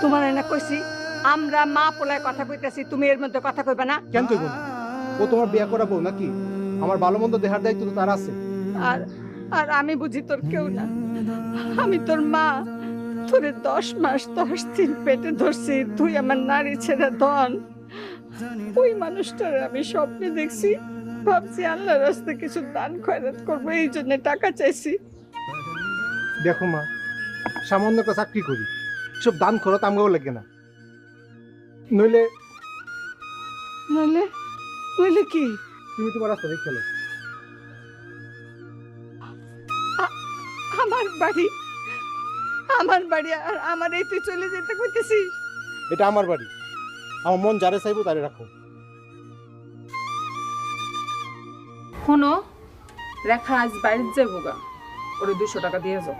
তোমার না কইছি আমরা মা পোলায় কথা কইতেছি, তুমি এর মধ্যে কথা কইবা না? কেন কইব না? ও তোমার বিয়া করাবো নাকি? আমার ভালো মন্দ দেখার দায়িত্ব তো তার আছে। আর আর আমি বুঝি তোর কেউ না? আমি তোর মা, তোরে 10 মাস 10 দিন পেটে ধরছি, তুই আমার নারী ছেড়ে ধন। ওই মানুষটার আমি স্বপ্নে দেখছি, ভাবছি আল্লাহর রাস্তায় কিছু দান খয়রাত করবো, এই জন্য টাকা চাইছি। দেখো মা, সামান্য একটা চাকরি করি, সব দান খরচ আমগাও লাগে না। নইলে নইলে নইলে কি? তুমি তোমার রাস্তায় খেলো। আমার বাড়ি, আমার বাড়ি, আর আমার এই তুই চলে যেতে কইতেছিস? এটা আমার বাড়ি, আমার মন যারে চাইবো তারে রাখো। শোনো, রেখা আজ বাইরে যাবো গা, ওরে 200 টাকা দিয়ে যাও।